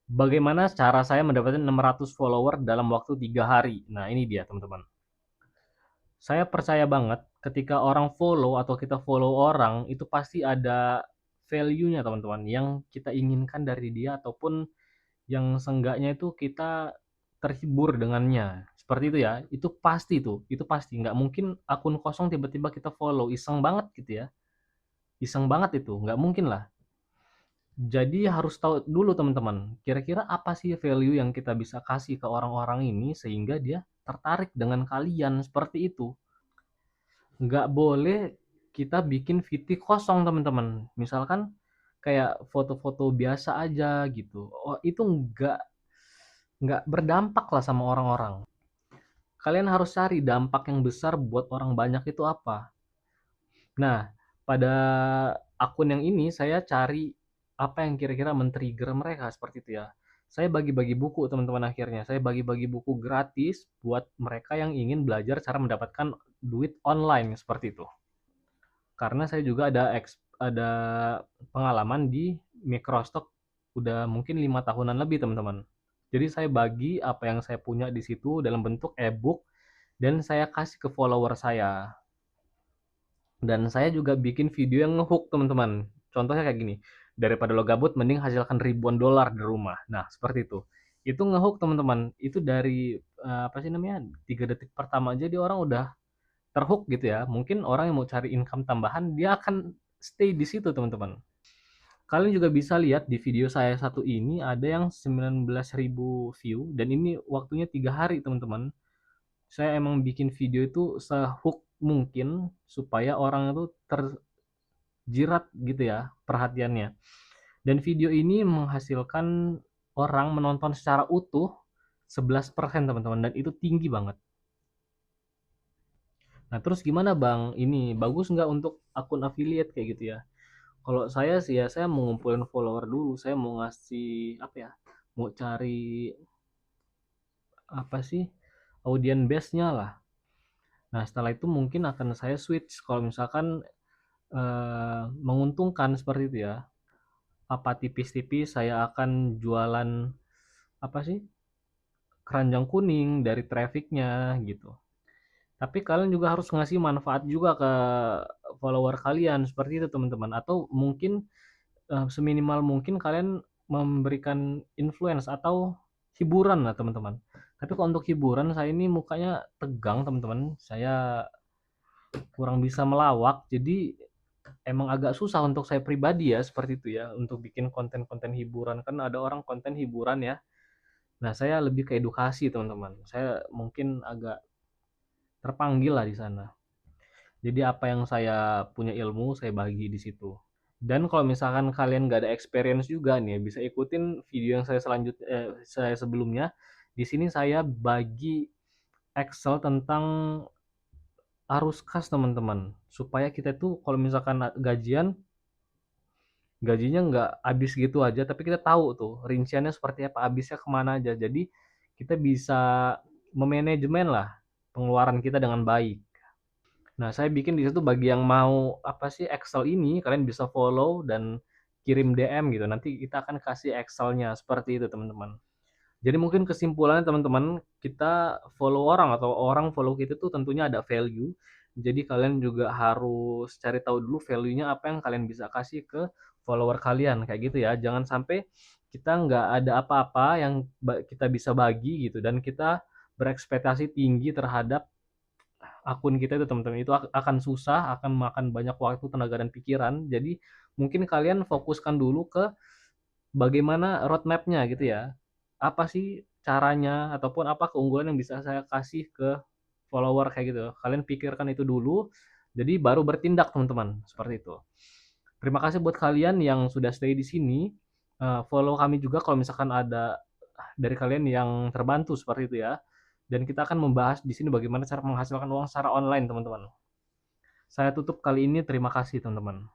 Bagaimana cara saya mendapatkan 600 follower dalam waktu 3 hari? Nah, ini dia teman-teman. Saya percaya banget ketika orang follow atau kita follow orang itu pasti ada value-nya teman-teman yang kita inginkan dari dia ataupun yang seenggaknya itu kita terhibur dengannya. Seperti itu ya. Itu pasti. Nggak mungkin akun kosong tiba-tiba kita follow. Iseng banget gitu ya. Iseng banget itu. Nggak mungkin lah. Jadi harus tahu dulu teman-teman, kira-kira apa sih value yang kita bisa kasih ke orang-orang ini sehingga dia tertarik dengan kalian seperti itu. Nggak boleh kita bikin VT kosong teman-teman. Misalkan kayak foto-foto biasa aja gitu. Oh, itu nggak berdampak lah sama orang-orang. Kalian harus cari dampak yang besar buat orang banyak itu apa. Nah, pada akun yang ini saya cari apa yang kira-kira men-trigger mereka seperti itu ya. Saya bagi-bagi buku teman-teman akhirnya. Saya bagi-bagi buku gratis buat mereka yang ingin belajar cara mendapatkan duit online seperti itu. Karena saya juga ada pengalaman di Microstock udah mungkin 5 tahunan lebih teman-teman. Jadi saya bagi apa yang saya punya di situ dalam bentuk e-book dan saya kasih ke follower saya. Dan saya juga bikin video yang ngehook teman-teman. Contohnya kayak gini, daripada lo gabut mending hasilkan ribuan dolar di rumah. Nah, seperti itu. Itu ngehook teman-teman. Itu dari apa sih namanya? 3 detik pertama aja dia orang udah terhook gitu ya. Mungkin orang yang mau cari income tambahan dia akan stay di situ teman-teman. Kalian juga bisa lihat di video saya satu ini ada yang 19.000 view dan ini waktunya 3 hari teman-teman. Saya emang bikin video itu sehook mungkin supaya orang itu terjirat gitu ya perhatiannya. Dan video ini menghasilkan orang menonton secara utuh 11% teman-teman dan itu tinggi banget. Nah terus gimana bang? Ini bagus nggak untuk akun affiliate kayak gitu ya? Kalau saya sih ya saya mau ngumpulin follower dulu. Saya mau ngasih apa ya? Mau cari apa sih? Audience base-nya lah. Nah setelah itu mungkin akan saya switch kalau misalkan menguntungkan seperti itu ya. Apa tipis-tipis saya akan jualan apa sih? Keranjang kuning dari trafficnya gitu. Tapi kalian juga harus ngasih manfaat juga ke follower kalian seperti itu teman-teman. Atau mungkin seminimal mungkin kalian memberikan influence atau hiburan lah teman-teman. Tapi kalau untuk hiburan saya ini mukanya tegang teman-teman. Saya kurang bisa melawak. Jadi emang agak susah untuk saya pribadi ya seperti itu ya untuk bikin konten-konten hiburan kan ada orang konten hiburan ya. Nah, saya lebih ke edukasi teman-teman. Saya mungkin agak terpanggil lah di sana. Jadi apa yang saya punya ilmu saya bagi di situ. Dan kalau misalkan kalian nggak ada experience juga nih, bisa ikutin video yang saya sebelumnya. Di sini saya bagi Excel tentang arus kas teman-teman, supaya kita tuh kalau misalkan gajian gajinya nggak habis gitu aja tapi kita tahu tuh rinciannya seperti apa habisnya kemana aja jadi kita bisa memanajemen lah pengeluaran kita dengan baik. Nah saya bikin di situ bagi yang mau apa sih Excel ini kalian bisa follow dan kirim DM gitu nanti kita akan kasih Excelnya seperti itu teman-teman. Jadi mungkin kesimpulannya teman-teman, kita follow orang atau orang follow kita tuh tentunya ada value. Jadi kalian juga harus cari tahu dulu value-nya apa yang kalian bisa kasih ke follower kalian kayak gitu ya. Jangan sampai kita nggak ada apa-apa yang kita bisa bagi gitu dan kita berekspektasi tinggi terhadap akun kita itu teman-teman. Itu akan susah, akan makan banyak waktu, tenaga dan pikiran. Jadi mungkin kalian fokuskan dulu ke bagaimana roadmap-nya gitu ya. Apa sih caranya ataupun apa keunggulan yang bisa saya kasih ke follower kayak gitu. Kalian pikirkan itu dulu, jadi baru bertindak teman-teman, seperti itu. Terima kasih buat kalian yang sudah stay di sini. Follow kami juga kalau misalkan ada dari kalian yang terbantu seperti itu ya. Dan kita akan membahas di sini bagaimana cara menghasilkan uang secara online, teman-teman. Saya tutup kali ini. Terima kasih, teman-teman.